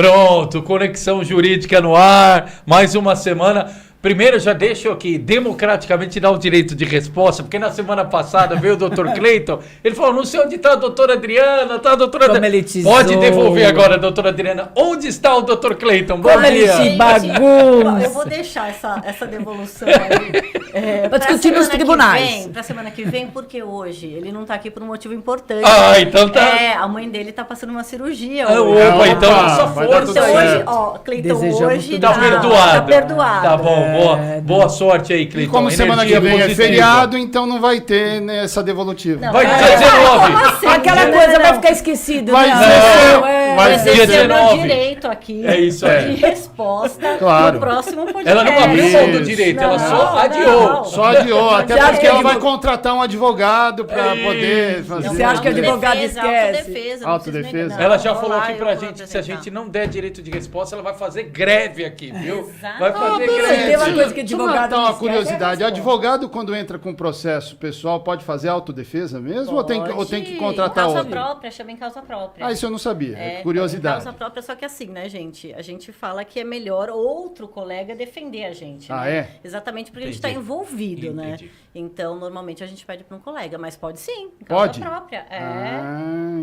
Pronto, Conexão Jurídica no ar, mais uma semana. Primeiro, já deixo aqui democraticamente dar o direito de resposta, porque na semana passada veio o doutor Cleiton, ele falou, não sei onde está a doutora Adriana, tá a doutora Adriana. Pode devolver agora, doutora Adriana. Onde está o doutor Cleiton? Bom dia. Ele bagunça. Eu vou deixar essa devolução aí. Para discutir nos tribunais. Para semana que vem, porque hoje ele não está aqui por um motivo importante. Ah, então tá. A mãe dele está passando uma cirurgia. Opa, então nossa força. Então hoje, Cleiton hoje tá perdoado. Tá perdoado. Tá bom. Boa sorte aí, Cleiton. E como semana que vem é feriado, então não vai ter essa devolutiva. Não, vai dia 19. Aquela coisa vai ficar esquecida. Vai ser dia 19. Direito aqui. É isso aí. De resposta claro. no próximo podcast. Ela não abriu mão do direito, ela só adiou. Só adiou, até porque ela vai contratar um advogado para poder fazer. Você acha que o advogado esquece? Autodefesa. Ela já falou aqui pra gente que se a gente não der direito de resposta, ela vai fazer greve aqui, viu? Vai fazer greve. Uma coisa que advogado uma curiosidade, advogado quando entra com processo pessoal pode fazer autodefesa mesmo ou tem que contratar causa outro? própria, chama em causa própria. Isso eu não sabia, curiosidade. Causa própria, só que assim, né, gente? A gente fala que é melhor outro colega defender a gente. Ah, né? é? Exatamente porque a gente está envolvido, né? Então, normalmente a gente pede para um colega, mas pode sim, em pode? causa própria.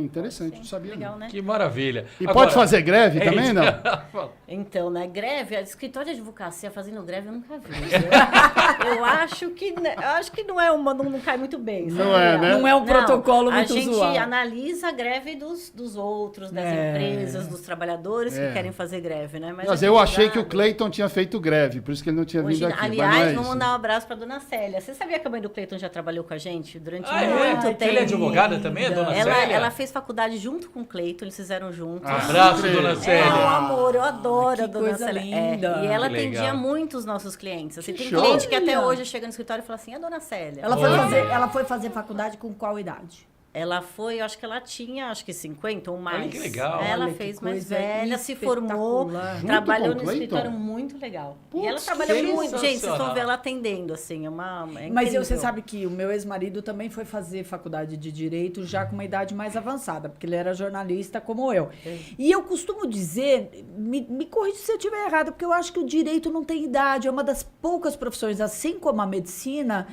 Interessante, não sabia. Legal, né? Que maravilha. E agora, pode fazer greve também, não? Então, né, greve, a escritório de advocacia fazendo greve eu nunca vi. Eu acho que não é não cai muito bem. Sabe? Não é, né? Não é um protocolo muito usual. A gente analisa a greve dos outros, das empresas, dos trabalhadores que querem fazer greve, né? Mas eu achei que o Cleiton tinha feito greve, por isso que ele não tinha vindo aqui. Aliás, vamos mandar um abraço para dona Célia. Você sabia que a mãe do Cleiton já trabalhou com a gente durante muito tempo? Ela é advogada também, a dona Célia? Ela fez faculdade junto com o Cleiton, eles fizeram juntos. Abraço, dona Célia. É um amor, eu adoro a dona coisa Célia. linda. E ela Que atendia legal. muito os nossos clientes. Assim, tem show. cliente que até hoje chega no escritório e fala assim, a dona Célia. Ela foi fazer faculdade com qual idade? Ela foi, eu acho que ela tinha, 50 ou mais. Olha que legal. Ela Olha, fez que mais coisa velha, se formou, espetacular. trabalhou Junto com no o Cleiton? escritório muito legal. Putz, E ela trabalhou que muito. Gente, vocês sensacional. vão ver ela atendendo, assim, é Mas incrível. você sabe que o meu ex-marido também foi fazer faculdade de Direito já com uma idade mais avançada, porque ele era jornalista como eu. E eu costumo dizer, me corrija se eu estiver errado, porque eu acho que o Direito não tem idade, é uma das poucas profissões, assim como a medicina,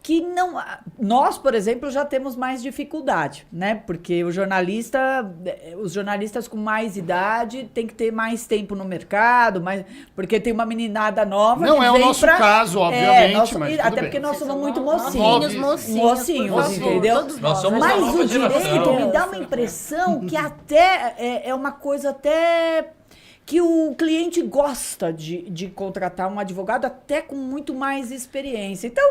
que não... Nós, por exemplo, já temos mais dificuldade, né? Porque os jornalistas com mais idade têm que ter mais tempo no mercado, porque tem uma meninada nova Não que é o vem nosso caso, obviamente, mas tudo até bem. porque nós somos muito mocinhos, mocinhos, por favor, entendeu? todos Nós somos a Mas nova o geração. direito me dá uma impressão que até é uma coisa até que o cliente gosta de contratar um advogado até com muito mais experiência. Então,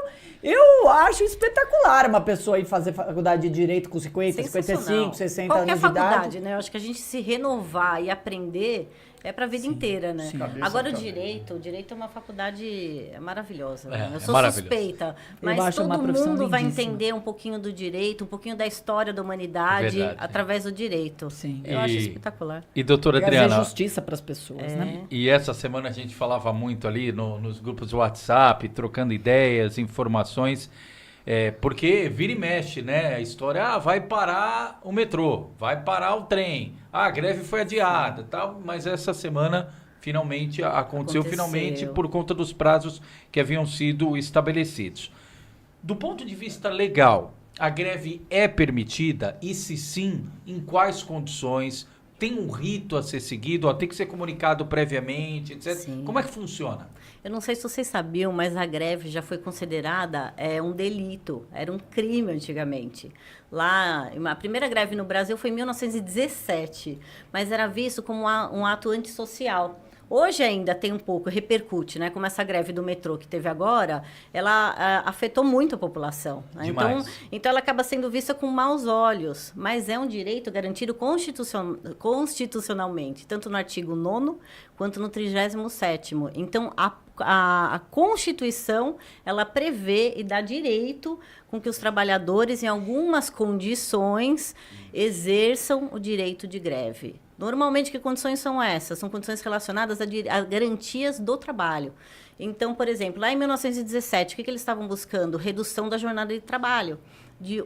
eu acho espetacular uma pessoa ir fazer faculdade de Direito com 50, 55, 60 Qualquer anos de idade. faculdade, né? Eu acho que a gente se renovar e aprender é para a vida inteira, né? Agora, o direito é uma faculdade maravilhosa. Né? Eu sou suspeita, mas todo mundo vai entender um pouquinho do direito, um pouquinho da história da humanidade através do direito. Sim. Eu acho espetacular. E doutora Trazer Adriana, justiça para as pessoas, né? e essa semana a gente falava muito ali nos grupos do WhatsApp, trocando ideias, informações, porque vira e mexe, né? A história, vai parar o metrô, vai parar o trem, a greve foi adiada, tal, mas essa semana finalmente aconteceu finalmente por conta dos prazos que haviam sido estabelecidos. Do ponto de vista legal, a greve é permitida? E se sim, em quais condições? Tem um rito a ser seguido? Tem que ser comunicado previamente, etc. Sim. Como é que funciona? Eu não sei se vocês sabiam, mas a greve já foi considerada um delito, era um crime antigamente. Lá, a primeira greve no Brasil foi em 1917, mas era visto como um ato antissocial. Hoje ainda tem um pouco, repercute, né? Como essa greve do metrô que teve agora, ela afetou muito a população. Né? Então ela acaba sendo vista com maus olhos, mas é um direito garantido constitucionalmente, tanto no artigo 9º quanto no 37º. Então, a Constituição, ela prevê e dá direito com que os trabalhadores, em algumas condições, exerçam o direito de greve. Normalmente, que condições são essas? São condições relacionadas a garantias do trabalho. Então, por exemplo, lá em 1917, o que eles estavam buscando? Redução da jornada de trabalho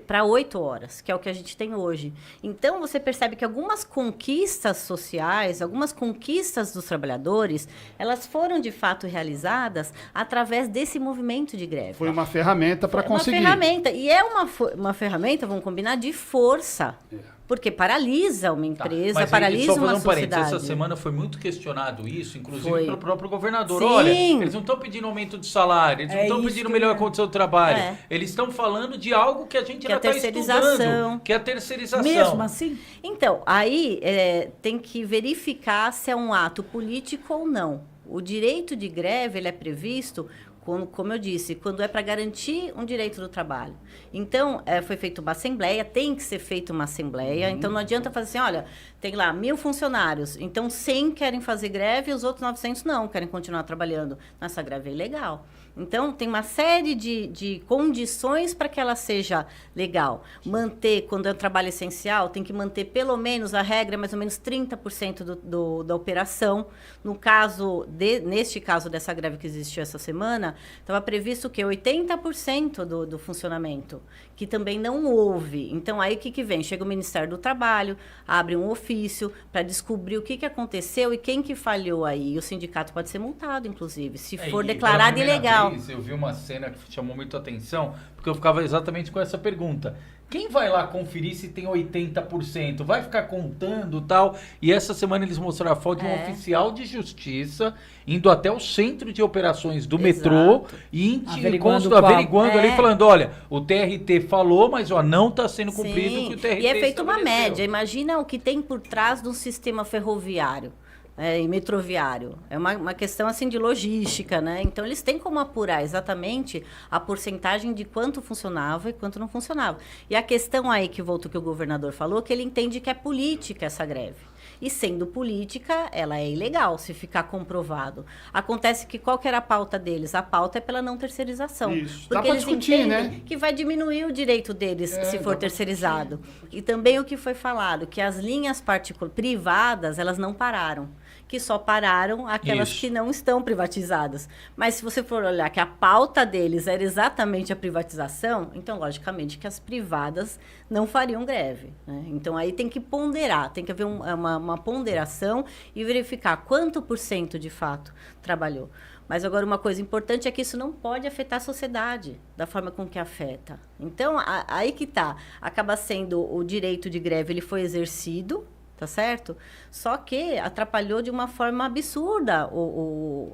para 8 horas, que é o que a gente tem hoje. Então, você percebe que algumas conquistas sociais, algumas conquistas dos trabalhadores, elas foram, de fato, realizadas através desse movimento de greve. Foi uma ferramenta para conseguir. Uma ferramenta. E é uma ferramenta, vamos combinar, de força. Porque paralisa uma empresa, paralisa uma sociedade. Essa semana foi muito questionado isso, inclusive pelo próprio governador. Sim. Olha, eles não estão pedindo aumento de salário, eles não estão pedindo melhor condição de trabalho. Eles estão falando de algo que a gente ainda está estudando, que é a terceirização. Mesmo assim? Então, aí tem que verificar se é um ato político ou não. O direito de greve ele é previsto, como eu disse, quando é para garantir um direito do trabalho. Então, foi feita uma assembleia, tem que ser feita uma assembleia. Então, não adianta fazer assim, olha, tem lá 1.000 funcionários, então 100 querem fazer greve e os outros 900 não, querem continuar trabalhando. Essa greve é ilegal. Então, tem uma série de condições para que ela seja legal. Manter, quando é um trabalho essencial, tem que manter pelo menos, a regra, mais ou menos 30% da operação. Neste caso dessa greve que existiu essa semana, estava previsto que 80% do funcionamento, que também não houve. Então, aí o que vem? Chega o Ministério do Trabalho, abre um ofício para descobrir o que aconteceu e quem que falhou aí. E o sindicato pode ser multado, inclusive, se for declarado ilegal. Eu vi uma cena que chamou muito a atenção, porque eu ficava exatamente com essa pergunta. Quem vai lá conferir se tem 80%? Vai ficar contando tal? E essa semana eles mostraram a foto de um oficial de justiça indo até o centro de operações do metrô e averiguando ali, falando, olha, o TRT falou, mas não está sendo cumprido o que o TRT e é feita uma estabeleceu. média. Imagina o que tem por trás de um sistema ferroviário. E metroviário. É uma questão assim de logística, né? Então, eles têm como apurar exatamente a porcentagem de quanto funcionava e quanto não funcionava. E a questão aí que voltou que o governador falou, que ele entende que é política essa greve. E sendo política, ela é ilegal, se ficar comprovado. Acontece que qual que era a pauta deles? A pauta é pela não terceirização. Isso. Porque eles entendem que vai diminuir o direito deles se for terceirizado. E também o que foi falado, que as linhas privadas, elas não pararam. Que só pararam aquelas que não estão privatizadas. Mas se você for olhar que a pauta deles era exatamente a privatização, então, logicamente, que as privadas não fariam greve. Né? Então, aí tem que ponderar, tem que haver uma ponderação e verificar quanto % de fato trabalhou. Mas agora uma coisa importante é que isso não pode afetar a sociedade da forma com que afeta. Então, aí que está. Acaba sendo o direito de greve, ele foi exercido, tá certo? Só que atrapalhou de uma forma absurda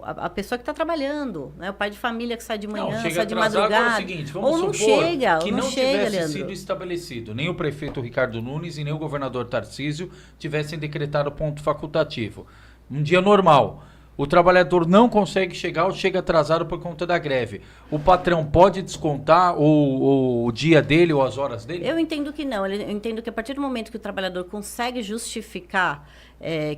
a pessoa que está trabalhando, né? O pai de família que sai de manhã, sai de madrugada. Agora é o seguinte, vamos supor que não tivesse Leandro. sido estabelecido, nem o prefeito Ricardo Nunes e nem o governador Tarcísio tivessem decretado ponto facultativo. Um dia normal. O trabalhador não consegue chegar ou chega atrasado por conta da greve. O patrão pode descontar o dia dele ou as horas dele? Eu entendo que não. Eu entendo que a partir do momento que o trabalhador consegue justificar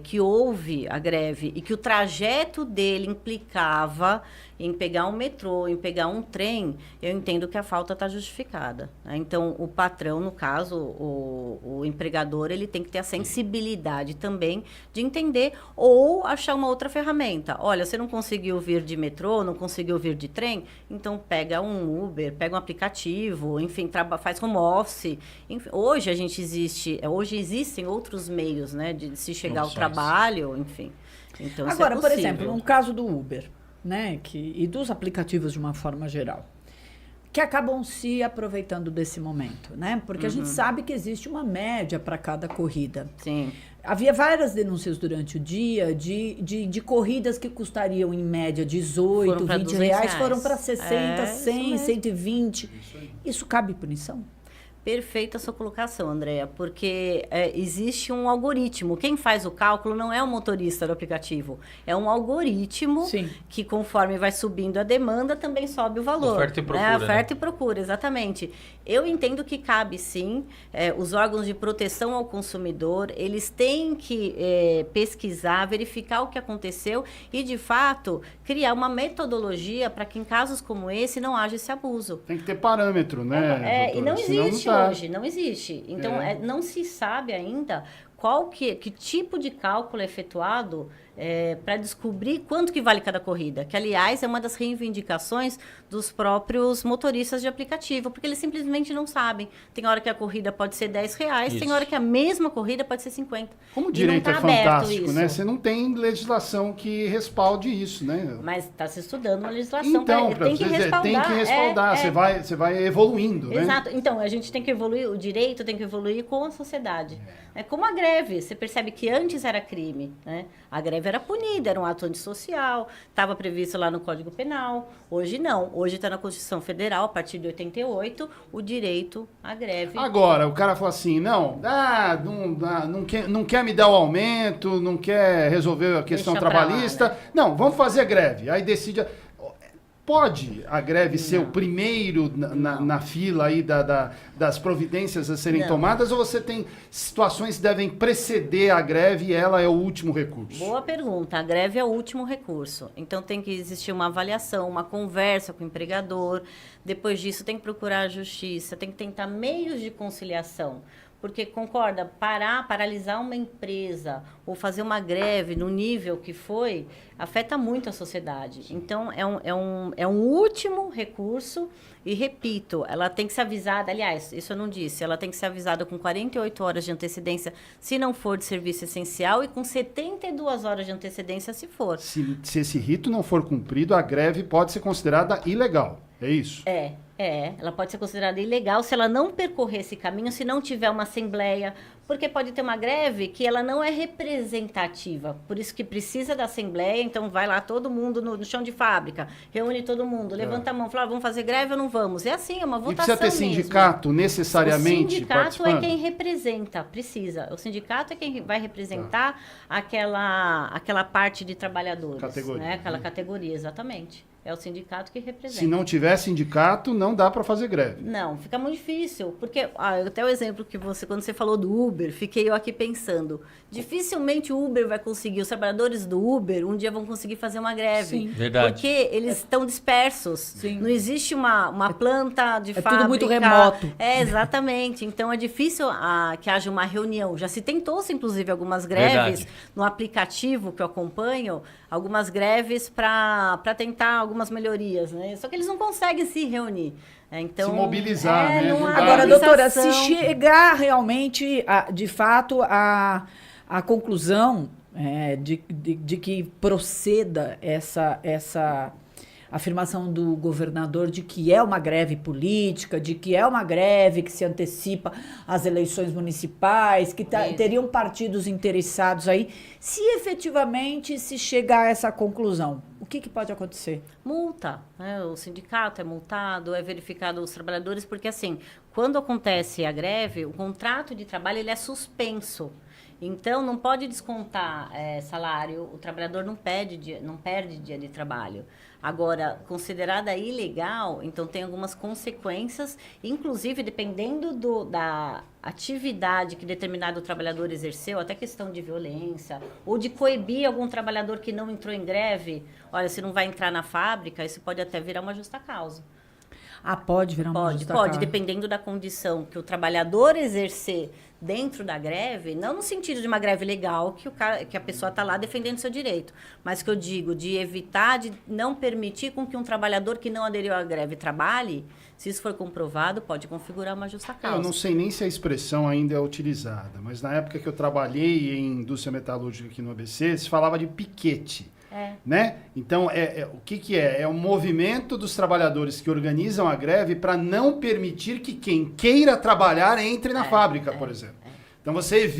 que houve a greve e que o trajeto dele implicava em pegar um metrô, em pegar um trem, eu entendo que a falta está justificada. Né? Então, o patrão, no caso, o empregador, ele tem que ter a sensibilidade também de entender ou achar uma outra ferramenta. Olha, você não conseguiu vir de metrô, não conseguiu vir de trem, então pega um Uber, pega um aplicativo, enfim, faz home office. Enfim, hoje existem outros meios, né, de se chegar ao trabalho, enfim. Então, agora, por exemplo, no caso do Uber, né, e dos aplicativos de uma forma geral, que acabam se aproveitando desse momento, né? Porque a gente sabe que existe uma média para cada corrida. Sim. Havia várias denúncias durante o dia de corridas que custariam, em média, 18, 20 reais, foram para 60, 100, 120. Isso cabe punição? Perfeita a sua colocação, Andréa, porque existe um algoritmo. Quem faz o cálculo não é o motorista do aplicativo, é um algoritmo que, conforme vai subindo a demanda, também sobe o valor. Oferta e procura. Oferta e procura, exatamente. Eu entendo que cabe, sim, os órgãos de proteção ao consumidor, eles têm que pesquisar, verificar o que aconteceu e, de fato, criar uma metodologia para que, em casos como esse, não haja esse abuso. Tem que ter parâmetro, né? E não existe hoje, não existe. Então, não se sabe ainda que tipo de cálculo é efetuado para descobrir quanto que vale cada corrida, que, aliás, é uma das reivindicações dos próprios motoristas de aplicativo, porque eles simplesmente não sabem. Tem hora que a corrida pode ser R$10, Isso. tem hora que a mesma corrida pode ser 50. Como o E direito não é tá aberto fantástico, isso. né? Você não tem legislação que respalde isso, né? Mas está se estudando uma legislação. Então, tem que respaldar. tem que respaldar. Você vai evoluindo, né? Exato. Então, a gente tem que evoluir, o direito tem que evoluir com a sociedade. É como a greve. Você percebe que antes era crime, né? A greve era punida, era um ato antissocial, estava previsto lá no Código Penal. Hoje não. Hoje está na Constituição Federal, a partir de 88, o direito à greve. Agora, o cara fala assim, não quer me dar o aumento, não quer resolver a questão Deixa pra lá, trabalhista. né? Não, vamos fazer greve. Aí decide... Pode a greve ser o primeiro na fila aí das providências a serem Não. tomadas, ou você tem situações que devem preceder a greve e ela é o último recurso? Boa pergunta. A greve é o último recurso. Então, tem que existir uma avaliação, uma conversa com o empregador. Depois disso, tem que procurar a justiça, tem que tentar meios de conciliação. Porque, concorda, paralisar uma empresa ou fazer uma greve no nível que foi, afeta muito a sociedade. Então, é um último recurso e, repito, ela tem que ser avisada, aliás, isso eu não disse, ela tem que ser avisada com 48 horas de antecedência se não for de serviço essencial e com 72 horas de antecedência se for. Se esse rito não for cumprido, a greve pode ser considerada ilegal. É isso? Ela pode ser considerada ilegal se ela não percorrer esse caminho, se não tiver uma assembleia, porque pode ter uma greve que ela não é representativa, por isso que precisa da assembleia, então vai lá todo mundo no chão de fábrica, reúne todo mundo, levanta a mão, fala, vamos fazer greve ou não vamos? É assim, é uma votação E precisa ter sindicato necessariamente O sindicato participando? é quem representa, precisa. O sindicato é quem vai representar aquela parte de trabalhadores. Categoria, né? Aquela né? categoria, exatamente. É o sindicato que representa. Se não tiver sindicato, não dá para fazer greve. Não, fica muito difícil, porque até o exemplo que quando você falou do Uber, fiquei eu aqui pensando, dificilmente o Uber vai conseguir, os trabalhadores do Uber um dia vão conseguir fazer uma greve. Sim. Verdade. Porque eles estão dispersos. Sim. Não existe uma planta de fábrica. tudo muito remoto. Exatamente. Então é difícil que haja uma reunião. Já se tentou-se, inclusive, algumas greves Verdade. no aplicativo que eu acompanho, algumas greves para tentar algumas melhorias, né? Só que eles não conseguem se reunir. Então, Se mobilizar, né? não há Agora, Mobilização. doutora, se mobilização. chegar realmente, de fato, a conclusão de que proceda essa afirmação do governador de que é uma greve política, de que é uma greve que se antecipa às eleições municipais, que teriam partidos interessados aí, se efetivamente se chegar a essa conclusão, o que pode acontecer? Multa, né? O sindicato é multado, é verificado os trabalhadores, porque assim, quando acontece a greve, o contrato de trabalho ele é suspenso. Então, não pode descontar salário, o trabalhador não perde dia de trabalho. Agora, considerada ilegal, então tem algumas consequências, inclusive dependendo da atividade que determinado trabalhador exerceu, até questão de violência, ou de coibir algum trabalhador que não entrou em greve. Olha, se não vai entrar na fábrica, isso pode até virar uma justa causa. Pode virar uma justa Pode, causa. dependendo da condição que o trabalhador exercer dentro da greve, não no sentido de uma greve legal, que a pessoa está lá defendendo seu direito, mas que eu digo de evitar, de não permitir com que um trabalhador que não aderiu à greve trabalhe, se isso for comprovado, pode configurar uma justa causa. Eu não sei nem se a expressão ainda é utilizada, mas na época que eu trabalhei em indústria metalúrgica aqui no ABC, se falava de piquete. Né? Então, o que é? É um movimento dos trabalhadores que organizam a greve para não permitir que quem queira trabalhar entre na fábrica, por exemplo. Então, você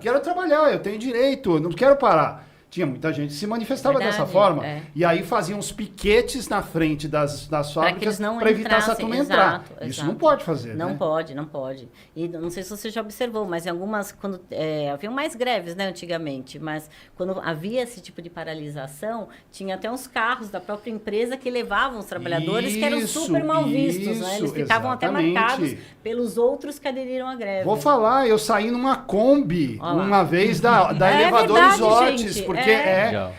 quero trabalhar, eu tenho direito, eu não quero parar. Tinha muita gente que se manifestava dessa forma. E aí faziam uns piquetes na frente das fábricas para evitar essa turma entrar. Isso não pode fazer, Não né? pode, não pode. E não sei se você já observou, mas em algumas, haviam mais greves, né, antigamente, mas quando havia esse tipo de paralisação, tinha até uns carros da própria empresa que levavam os trabalhadores que eram super mal vistos, né? Eles ficavam até marcados pelos outros que aderiram à greve. Vou falar, eu saí numa Kombi uma vez da Elevadores verdade, Otis, gente, porque Porque Legal.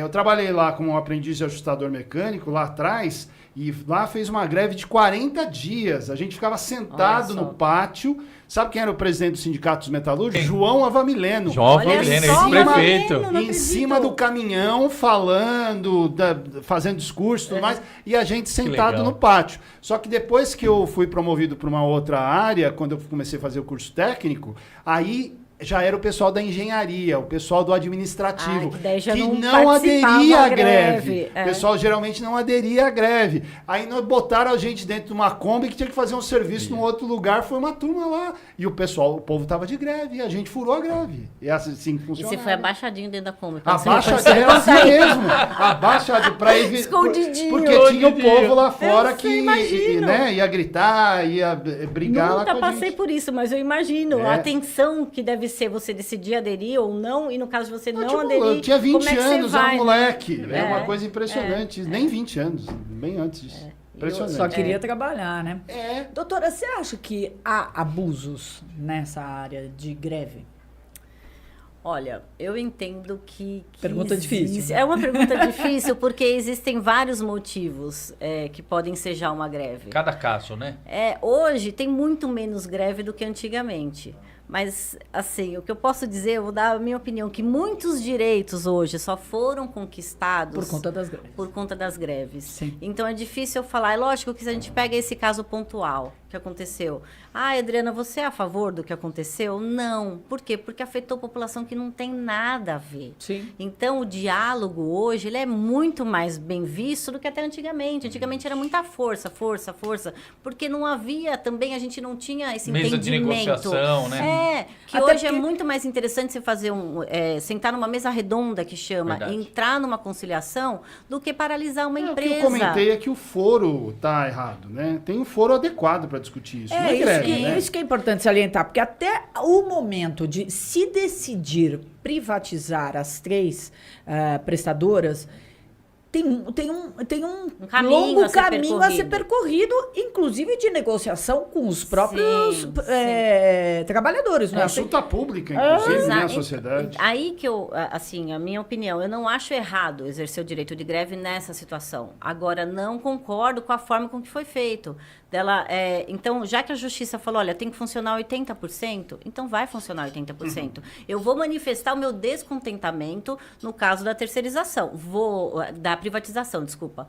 eu trabalhei lá como aprendiz de ajustador mecânico lá atrás e lá fez uma greve de 40 dias. A gente ficava sentado no pátio. Sabe quem era o presidente do Sindicato dos Metalúrgicos? João Avamileno. João Olha Avamileno, só, ex-prefeito. Avamileno. Em cima do caminhão, falando, fazendo discurso e tudo mais, e a gente sentado legal. no pátio. Só que depois que eu fui promovido para uma outra área, quando eu comecei a fazer o curso técnico, aí já era o pessoal da engenharia, o pessoal do administrativo, que daí já que não não participava aderia à à greve. greve. O pessoal geralmente não aderia à greve. Aí nós botaram a gente dentro de uma Kombi que tinha que fazer um serviço num outro lugar, foi uma turma lá. E o povo tava de greve, e a gente furou a greve. E assim E funcionava. você foi abaixadinho dentro da Kombi. quando você Abaixadinho, era assim mesmo. Abaixadinho, pra evitar. Escondidinho. Porque tinha o povo lá fora Eu que sei, imagino. ia gritar, ia brigar lá Nunca com a passei gente. por isso, mas eu imagino É. a tensão que deve ser você decidir aderir ou não, e no caso de você não Tipo, aderir, eu tinha 20 como é que anos, você era vai, um moleque. É uma É. coisa impressionante. Nem 20 anos, bem antes disso. Impressionante. Só queria trabalhar, né? É. Doutora, você acha que há abusos nessa área de greve? Olha, eu entendo que Pergunta existe- difícil, né? É uma pergunta difícil, porque existem vários motivos que podem ensejar uma greve. Cada caso, né? Hoje tem muito menos greve do que antigamente. Mas, assim, o que eu posso dizer, eu vou dar a minha opinião, que muitos direitos hoje só foram conquistados Por conta das greves. por conta das greves. Sim. Então é difícil eu falar. É lógico que se a gente pega esse caso pontual que aconteceu. Ah, Adriana, você é a favor do que aconteceu? Não. Por quê? Porque afetou a população que não tem nada a ver. Sim. Então, o diálogo hoje, ele é muito mais bem visto do que até antigamente. Antigamente era muita força, porque não havia também, a gente não tinha esse Mesa de entendimento. negociação, né? Que Até hoje é porque- muito mais interessante você fazer sentar numa mesa redonda, que chama, Verdade. entrar numa conciliação, do que paralisar uma O que empresa. eu comentei é que o foro tá errado, né? Tem um foro adequado para discutir isso. Não é Isso greve, que, né? isso que é importante salientar, porque até o momento de se decidir privatizar as três prestadoras, tem um caminho longo a ser caminho a ser percorrido. percorrido, inclusive de negociação com os próprios Sim, trabalhadores. Não é assim? Consulta pública, inclusive, né? A Exato. sociedade. Aí que eu, assim, a minha opinião, eu não acho errado exercer o direito de greve nessa situação. Agora, não concordo com a forma com que foi feito. Então, já que a justiça falou, olha, tem que funcionar 80%, então vai funcionar 80%. Eu vou manifestar o meu descontentamento no caso da terceirização, da privatização, desculpa.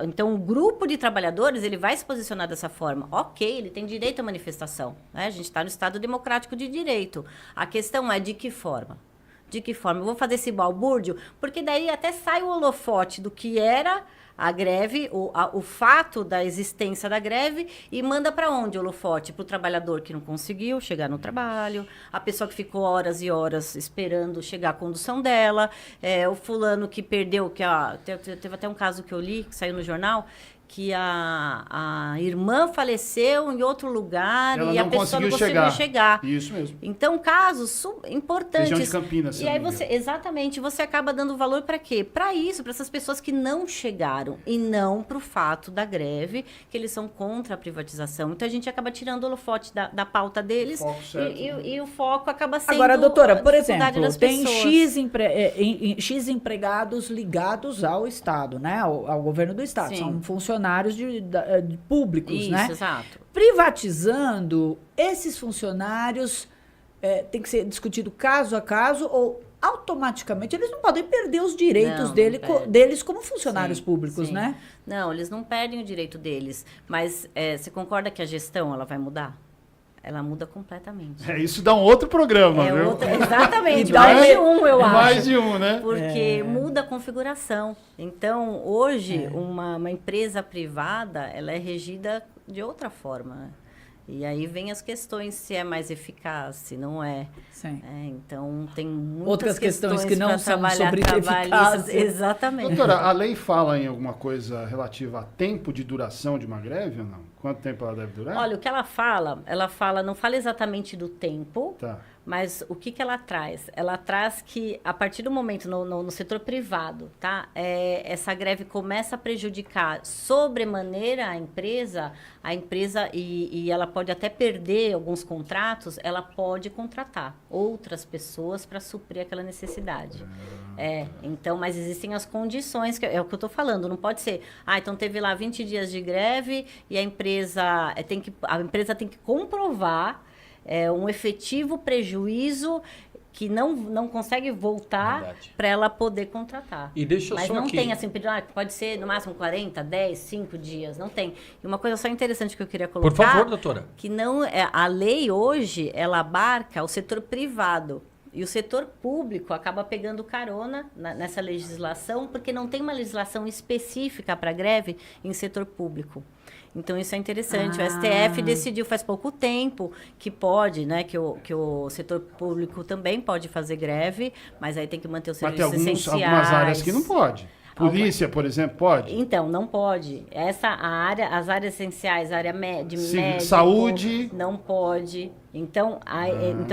Então, o grupo de trabalhadores, ele vai se posicionar dessa forma. Ok, ele tem direito à manifestação, né? A gente está no Estado democrático de direito. A questão é de que forma? De que forma? Eu vou fazer esse balbúrdio, porque daí até sai o holofote do que era a greve, o fato da existência da greve, e manda para onde o holofote? Para o trabalhador que não conseguiu chegar no trabalho, a pessoa que ficou horas e horas esperando chegar a condução dela, o fulano que perdeu, teve até um caso que eu li, que saiu no jornal, que a irmã faleceu em outro lugar Ela e a não pessoa não conseguiu conseguiu chegar. Isso mesmo. Então, casos importantes. Região de Campinas, se E não aí me você, engano. exatamente, você acaba dando valor para quê? Para isso, para essas pessoas que não chegaram e não para o fato da greve, que eles são contra a privatização. Então a gente acaba tirando o holofote da pauta deles Foco certo, e o foco acaba sendo Agora, doutora, por a dificuldade exemplo, das tem pessoas. X empregados ligados ao Estado, né? Ao governo do Estado. Sim. São funcionários de públicos, Isso, né? exato. Privatizando, esses funcionários tem que ser discutido caso a caso ou automaticamente eles não podem perder os direitos Não perdem. deles como funcionários Sim, públicos, sim. né? Não, eles não perdem o direito deles. Mas você concorda que a gestão ela vai mudar? Ela muda completamente. Isso dá um outro programa, viu? Exatamente, E dá mais um- de um, eu acho. Mais de um, né? Porque muda a configuração. Então, hoje, uma empresa privada, ela é regida de outra forma, né? E aí vem as questões se é mais eficaz, se não é. Sim. Então, tem muitas Outras questões que não pra são trabalhar sobre trabalhistas. eficácia. Exatamente. Doutora, a lei fala em alguma coisa relativa a tempo de duração de uma greve ou não? Quanto tempo ela deve durar? Olha, o que ela fala, não fala exatamente do tempo, Tá. Mas o que ela traz? Ela traz que, a partir do momento no setor privado, tá? Essa greve começa a prejudicar sobremaneira a empresa e ela pode até perder alguns contratos, ela pode contratar outras pessoas para suprir aquela necessidade. Então, mas existem as condições, que é o que eu estou falando, não pode ser, então teve lá 20 dias de greve e a empresa tem que comprovar um efetivo prejuízo que não consegue voltar para ela poder contratar. E deixa eu Mas só não aqui. tem assim, pode ser no máximo 40, 10, 5 dias, não tem. E uma coisa só interessante que eu queria colocar... Por favor, doutora. Que não, a lei hoje, ela abarca o setor privado. E o setor público acaba pegando carona nessa legislação, porque não tem uma legislação específica para greve em setor público. Então, isso é interessante. O STF decidiu faz pouco tempo que pode, né? Que o setor público também pode fazer greve, mas aí tem que manter os serviços essenciais. Algumas áreas que não pode. Polícia, por exemplo, pode? Então, não pode. As áreas essenciais, a área de médico... Saúde... Não pode. Então,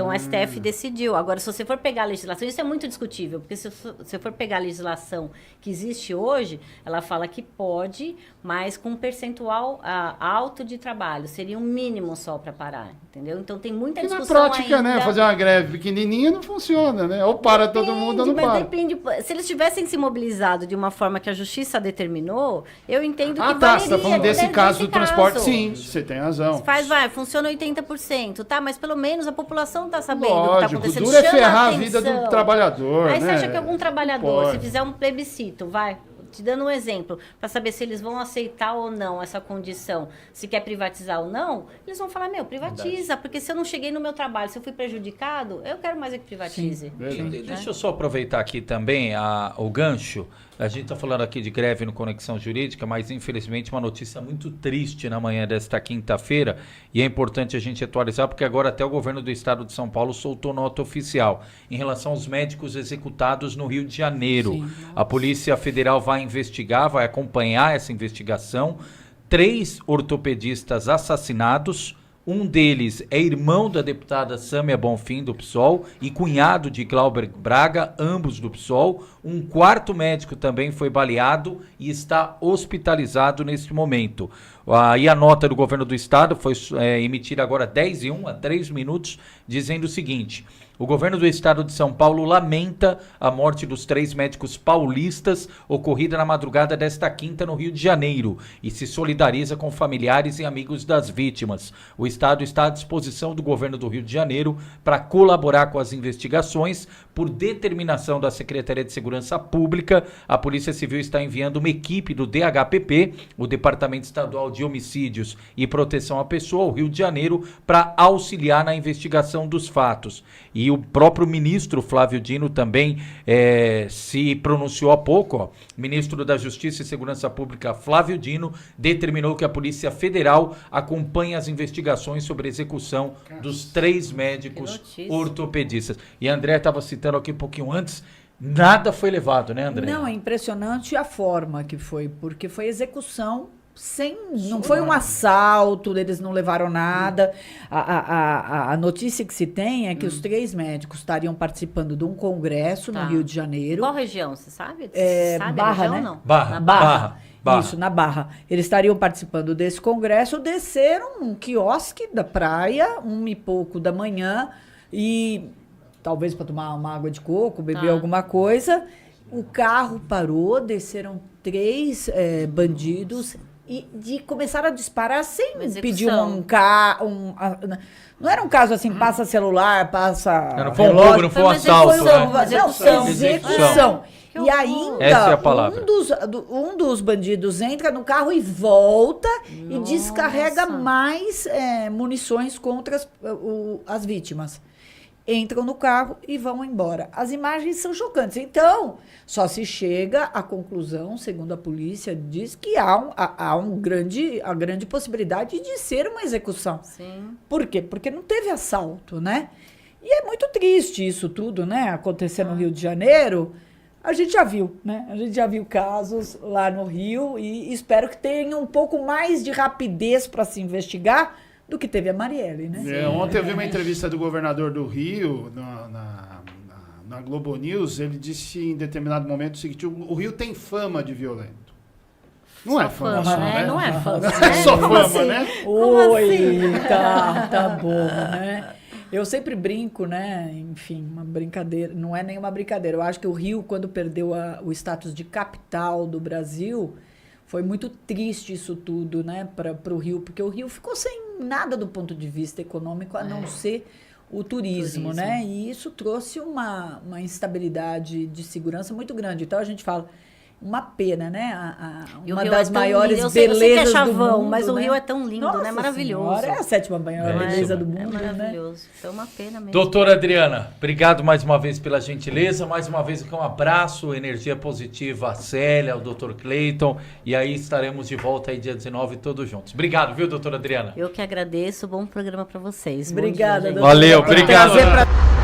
o STF decidiu. Agora, se você for pegar a legislação, isso é muito discutível, porque se você for pegar a legislação que existe hoje, ela fala que pode, mas com um percentual alto de trabalho. Seria um mínimo só para parar, entendeu? Então, tem muita discussão na prática, ainda. né? Fazer uma greve pequenininha não funciona, né? Ou para todo mundo ou não para. Depende. Se eles tivessem se mobilizado de uma forma que a justiça determinou, eu entendo que Você está falando desse caso do transporte? Sim, você tem razão. Funciona 80%, tá? Mas pelo menos a população está sabendo o que está Lógico, acontecendo. o duro é Chama ferrar a atenção. vida do trabalhador, Aí né? você acha que algum trabalhador, Pode. se fizer um plebiscito, te dando um exemplo, para saber se eles vão aceitar ou não essa condição, se quer privatizar ou não, eles vão falar, privatiza, porque se eu não cheguei no meu trabalho, se eu fui prejudicado, eu quero mais é que privatize. Deixa eu só aproveitar aqui também o gancho. A gente está falando aqui de greve no Conexão Jurídica, mas infelizmente uma notícia muito triste na manhã desta quinta-feira, e é importante a gente atualizar, porque agora até o governo do estado de São Paulo soltou nota oficial em relação aos médicos executados no Rio de Janeiro. Sim. A Polícia Federal vai investigar, vai acompanhar essa investigação. 3 ortopedistas assassinados. Um deles é irmão da deputada Sâmia Bonfim, do PSOL, e cunhado de Glauber Braga, ambos do PSOL. Um 4º médico também foi baleado e está hospitalizado neste momento. E a nota do governo do estado foi emitida agora 10h01, há 3 minutos, dizendo o seguinte: o governo do estado de São Paulo lamenta a morte dos 3 médicos paulistas ocorrida na madrugada desta quinta no Rio de Janeiro e se solidariza com familiares e amigos das vítimas. O estado está à disposição do governo do Rio de Janeiro para colaborar com as investigações. Por determinação da Secretaria de Segurança Pública, a Polícia Civil está enviando uma equipe do DHPP, o Departamento Estadual de Homicídios e Proteção à Pessoa, ao Rio de Janeiro, para auxiliar na investigação dos fatos. E o próprio ministro Flávio Dino também se pronunciou há pouco. Ministro da Justiça e Segurança Pública Flávio Dino determinou que a Polícia Federal acompanhe as investigações sobre a execução dos 3 médicos ortopedistas. E a André estava citando aqui um pouquinho antes, nada foi levado, né, André? Não, é impressionante a forma que foi, porque foi execução não foi um assalto, eles não levaram nada. A notícia que se tem é que os 3 médicos estariam participando de um congresso no Rio de Janeiro. Qual região, você sabe? Sabe Barra, a região, né? Não? Barra. Isso, na Barra. Eles estariam participando desse congresso, desceram um quiosque da praia, 1h pouco da manhã, e talvez para tomar uma água de coco, beber alguma coisa. O carro parou, desceram 3 bandidos e começaram a disparar sem pedir não era um caso assim, passa celular, passa Não foi um roubo, não foi um assalto, execução. E ainda, essa é a palavra. um dos bandidos entra no carro e volta e descarrega mais munições contra as vítimas. Entram no carro e vão embora. As imagens são chocantes. Então, só se chega à conclusão, segundo a polícia, diz que há a grande possibilidade de ser uma execução. Sim. Por quê? Porque não teve assalto, né? E é muito triste isso tudo, né? Acontecer no Rio de Janeiro. A gente já viu, né? A gente já viu casos lá no Rio e espero que tenha um pouco mais de rapidez para se investigar, do que teve a Marielle, né? Ontem eu vi uma entrevista do governador do Rio, na Globo News, ele disse em determinado momento o seguinte, o Rio tem fama de violento. Não é fama, né? Não é fama. Não é só fama, assim? né? Oi, tá bom, né? Eu sempre brinco, né? Enfim, uma brincadeira. Não é nenhuma brincadeira. Eu acho que o Rio, quando perdeu o status de capital do Brasil, foi muito triste isso tudo, né? Para o Rio, porque o Rio ficou sem nada do ponto de vista econômico, a não ser o turismo, né? E isso trouxe uma instabilidade de segurança muito grande. Então a gente fala, uma pena, né? Uma das maiores belezas eu sei que é chavão, do mundo, mas o né? Rio é tão lindo, Nossa né? Maravilhoso. Senhora, é a sétima maior beleza do mundo, É né? maravilhoso. Então, uma pena mesmo. Doutora Adriana, obrigado mais uma vez pela gentileza. Mais uma vez aqui um abraço, energia positiva à Célia, ao doutor Cleiton. E aí estaremos de volta aí dia 19 todos juntos. Obrigado, viu, doutora Adriana? Eu que agradeço. Bom programa para vocês. Obrigada, Bom dia, gente. doutora. Valeu, obrigado. Trazer pra